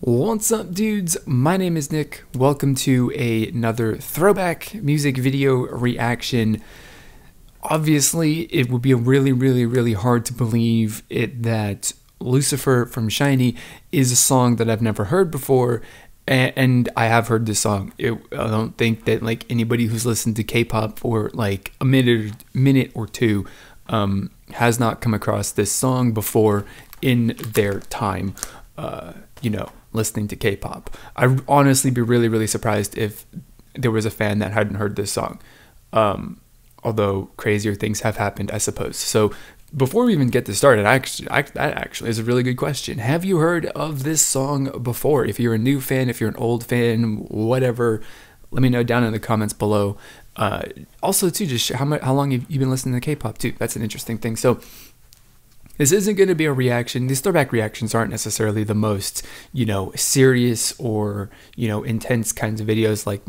What's up, dudes? My name is Nick. Welcome to another throwback music video reaction. Obviously, it would be really hard to believe that Lucifer from Shinee is a song that I've never heard before, and I have heard this song. I don't think that like anybody who's listened to K-pop for like a minute or two has not come across this song before in their time. Listening to K-pop. I'd honestly be really surprised if there was a fan that hadn't heard this song. Although crazier things have happened, I suppose. So before we even get this started, that actually is a really good question. Have you heard of this song before? If you're a new fan, if you're an old fan, whatever, let me know down in the comments below. Also, too, just how long you've been listening to K-pop too. That's an interesting thing. So this isn't going to be a reaction. These throwback reactions aren't necessarily the most, serious or, intense kinds of videos like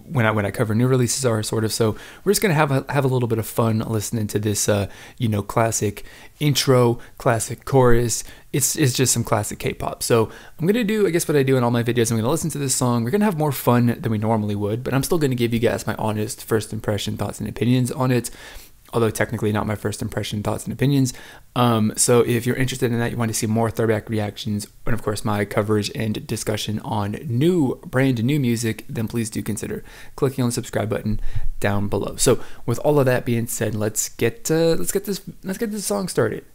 when I cover new releases are, sort of. So we're just going to have a little bit of fun listening to this, classic intro, classic chorus. It's just some classic K-pop. So I'm going to do, I guess, what I do in all my videos. I'm going to listen to this song. We're going to have more fun than we normally would, but I'm still going to give you guys my honest first impression, thoughts, and opinions on it. Although technically not my first impression, thoughts, and opinions. So if you're interested in that, you want to see more throwback reactions, and of course my coverage and discussion on brand new music, then please do consider clicking on the subscribe button down below. So with all of that being said, let's get this song started.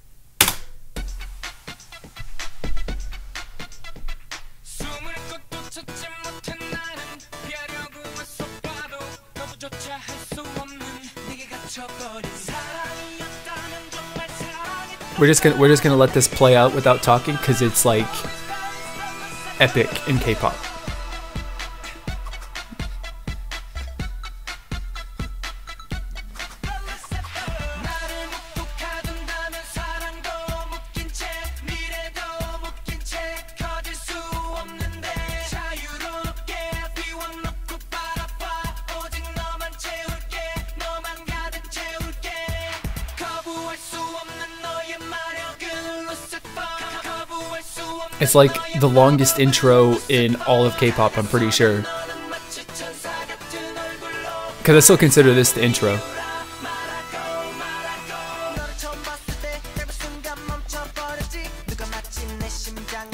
We're just gonna let this play out without talking because it's like epic in K-pop. It's like the longest intro in all of K-pop, I'm pretty sure. Because I still consider this the intro.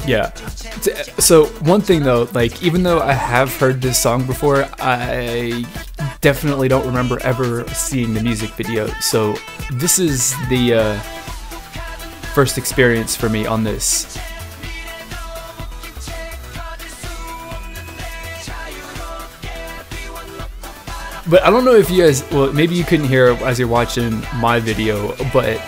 Yeah. So one thing though, like even though I have heard this song before, I definitely don't remember ever seeing the music video. So this is the first experience for me on this. But I don't know if you guys, well, maybe you couldn't hear as you're watching my video, but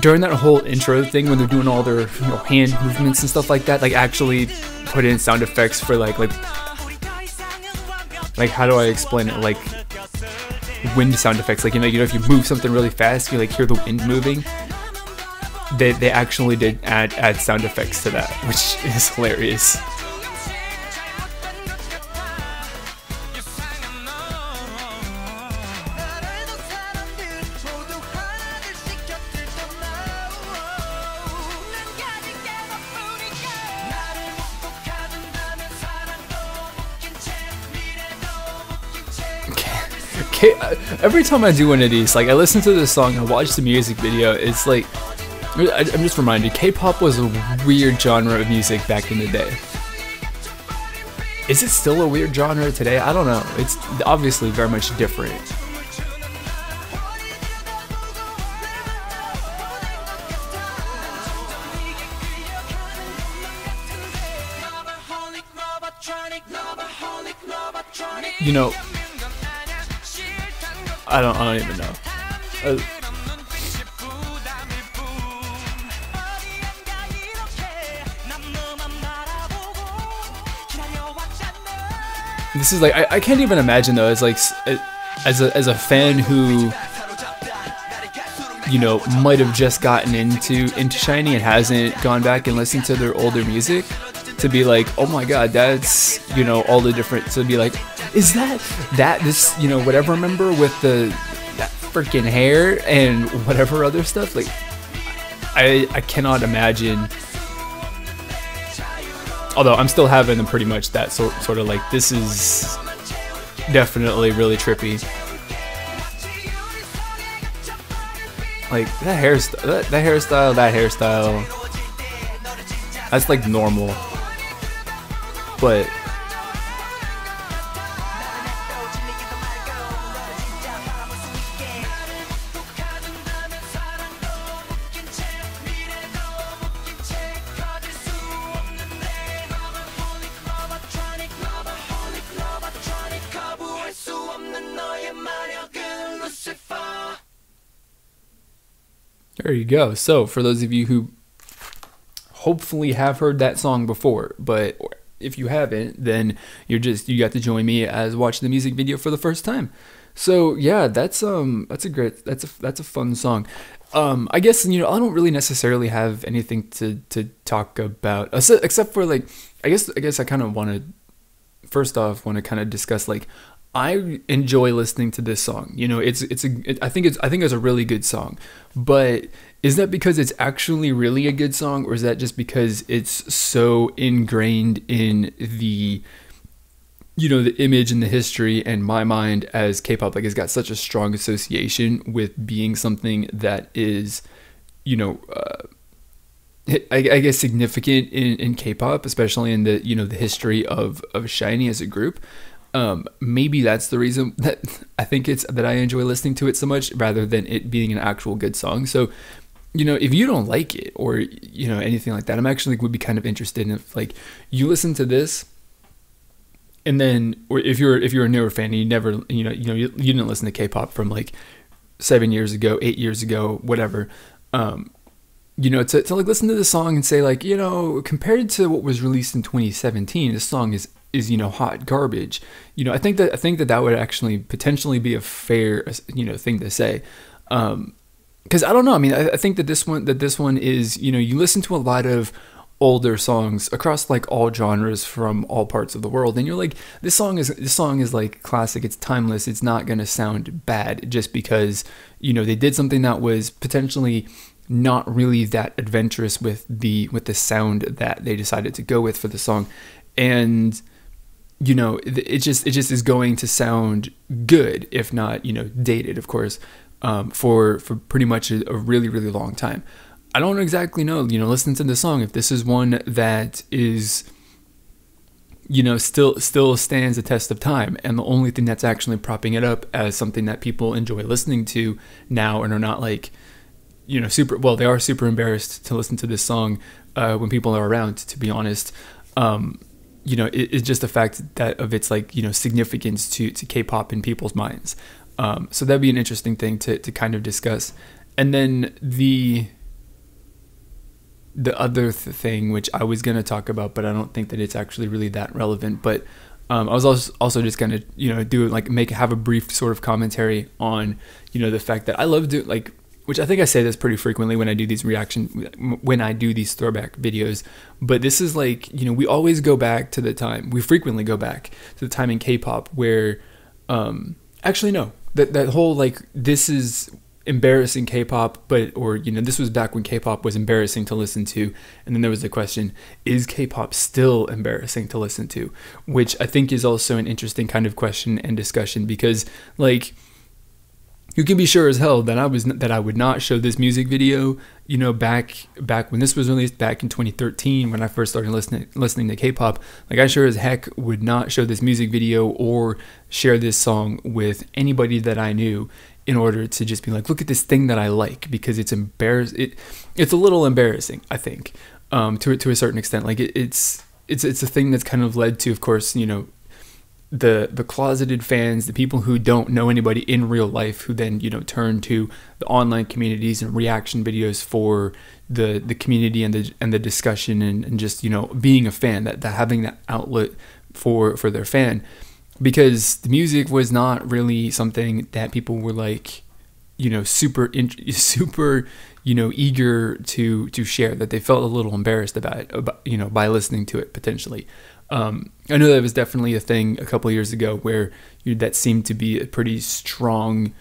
during that whole intro thing, when they're doing all their hand movements and stuff like that, like actually put in sound effects for like how do I explain it? Like wind sound effects, like if you move something really fast, you like hear the wind moving. They actually did add sound effects to that, which is hilarious. Every time I do one of these, like I listen to this song and watch the music video, it's like I'm just reminded K-pop was a weird genre of music back in the day. Is it still a weird genre today? I don't know. It's obviously very much different. I don't even know. This is like I can't even imagine though, as like as a fan who might have just gotten into Shinee and hasn't gone back and listened to their older music, to be like, oh my god, that's all the different, to be like, is this whatever member with that freaking hair and whatever other stuff, like I cannot imagine Although I'm still having them pretty much that sort of like, this is definitely really trippy. Like that hairstyle, that's like normal. But there you go. So for those of you who hopefully have heard that song before, but if you haven't, then you got to join me as watching the music video for the first time. So yeah, that's a fun song. I guess, you know, I don't really necessarily have anything to talk about except for like, I guess I kind of want to first off kind of discuss, like, I enjoy listening to this song. You know, I think it's a really good song, but is that because it's actually really a good song, or is that just because it's so ingrained in the, you know, the image and the history and my mind as K-pop, like it's got such a strong association with being something that is, you know, I guess significant in K-pop, especially in the, you know, the history of Shinee as a group. Maybe that's the reason that I think it's that I enjoy listening to it so much, rather than it being an actual good song. So, you know, if you don't like it, or, you know, anything like that, I'm actually would be kind of interested in if, like, you listen to this, and then, or if you're a newer fan and you never, you didn't listen to K-pop from like 7 years ago, 8 years ago, whatever, you know, to like listen to the song and say, like, you know, compared to what was released in 2017, this song is, you know, hot garbage. You know, I think that would actually potentially be a fair, you know, thing to say. Because I don't know. I mean, I think that this one is, you know, you listen to a lot of older songs across like all genres from all parts of the world, and you're like, this song is like classic. It's timeless. It's not gonna sound bad just because, you know, they did something that was potentially not really that adventurous with the sound that they decided to go with for the song. And, you know, it just is going to sound good, if not, you know, dated, of course, for pretty much a really, really long time. I don't exactly know, you know, listening to the song, if this is one that is, you know, still stands the test of time, and the only thing that's actually propping it up as something that people enjoy listening to now and are not like, you know, they are super embarrassed to listen to this song when people are around, to be honest. You know, it's just the fact that of its, like, you know, significance to K-pop in people's minds. So that'd be an interesting thing to kind of discuss. And then the other thing, which I was going to talk about, but I don't think that it's actually really that relevant, but I was also just going to, you know, have a brief sort of commentary on, you know, the fact that I love like, which I think I say this pretty frequently when I do these throwback videos, but this is like, you know, we frequently go back to the time in K-pop where, actually no, that whole, like, this is embarrassing K-pop, or, you know, this was back when K-pop was embarrassing to listen to, and then there was the question, is K-pop still embarrassing to listen to? Which I think is also an interesting kind of question and discussion, because, like, you can be sure as hell that I would not show this music video, you know, back when this was released back in 2013, when I first started listening to K-pop. Like, I sure as heck would not show this music video or share this song with anybody that I knew, in order to just be like, look at this thing that I like, because it's it's a little embarrassing, I think, to a certain extent. Like, it's a thing that's kind of led to, of course, you know, the closeted fans, the people who don't know anybody in real life, who then, you know, turn to the online communities and reaction videos for the community and the discussion, and just, you know, being a fan, that having that outlet for their fan, because the music was not really something that people were, like, you know, super, you know, eager to share, that they felt a little embarrassed about, you know, by listening to it potentially. I know that was definitely a thing a couple years ago where that seemed to be a pretty strong,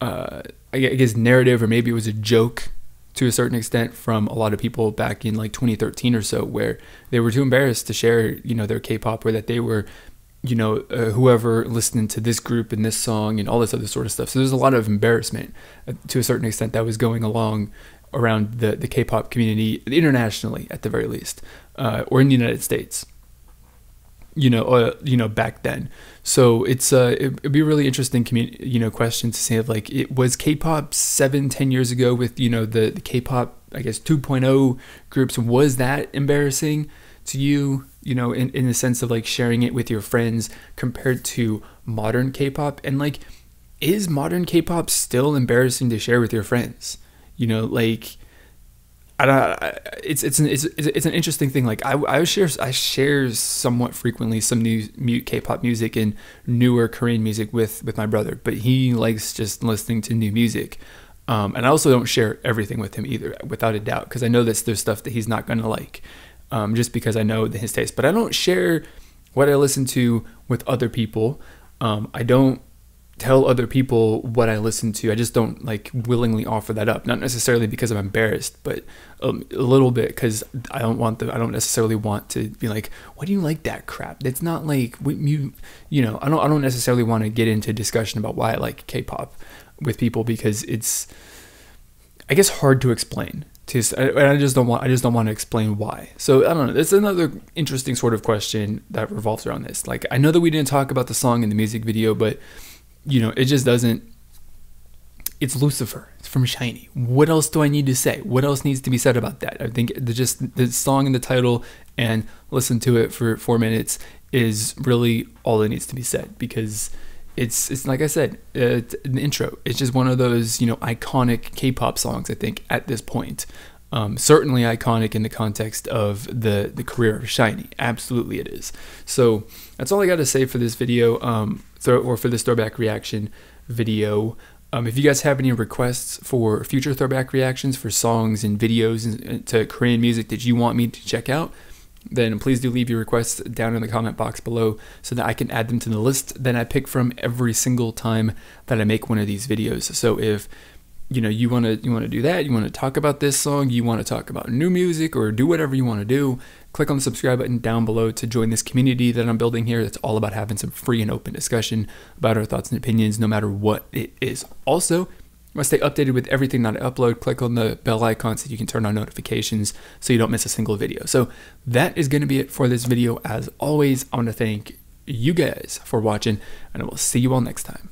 I guess, narrative, or maybe it was a joke to a certain extent from a lot of people back in like 2013 or so, where they were too embarrassed to share, you know, their K-pop, or that they were, you know, whoever listening to this group and this song and all this other sort of stuff. So there's a lot of embarrassment to a certain extent that was going along around the K-pop community internationally, at the very least, or in the United States, you know, back then. So it'd be a really interesting question to say, of like, it was K-pop 7-10 years ago with, you know, the K-pop, I guess, 2.0 groups. Was that embarrassing to you, you know, in the sense of like sharing it with your friends, compared to modern K-pop? And like, is modern K-pop still embarrassing to share with your friends? You know, like, it's an interesting thing. Like, I share somewhat frequently some new K-pop music and newer Korean music with my brother, but he likes just listening to new music. And I also don't share everything with him either, without a doubt, because I know that there's stuff that he's not gonna like, just because I know his taste. But I don't share what I listen to with other people. I don't tell other people what I listen to. I just don't like willingly offer that up. Not necessarily because I'm embarrassed, but a little bit because I don't necessarily want to be like, why do you like that crap? It's not like you know, I don't necessarily want to get into a discussion about why I like K-pop with people, because it's, I guess, hard to explain. I just don't want to explain why. So I don't know. It's another interesting sort of question that revolves around this. Like, I know that we didn't talk about the song in the music video, but you know, it just doesn't. It's Lucifer. It's from Shinee. What else do I need to say? What else needs to be said about that? I think the song and the title, and listen to it for 4 minutes, is really all that needs to be said, because it's like I said, it's an intro. It's just one of those, you know, iconic K-pop songs, I think, at this point. Certainly iconic in the context of the career of Shinee. Absolutely it is. So that's all I got to say for this video, or for this throwback reaction video. If you guys have any requests for future throwback reactions for songs and videos to Korean music that you want me to check out, then please do leave your requests down in the comment box below, so that I can add them to the list that I pick from every single time that I make one of these videos. So if you know, you want to do that, you want to talk about this song, you want to talk about new music, or do whatever you want to do, click on the subscribe button down below to join this community that I'm building here. That's all about having some free and open discussion about our thoughts and opinions, no matter what it is. Also, you want to stay updated with everything that I upload. Click on the bell icon so you can turn on notifications so you don't miss a single video. So that is going to be it for this video. As always, I want to thank you guys for watching, and I will see you all next time.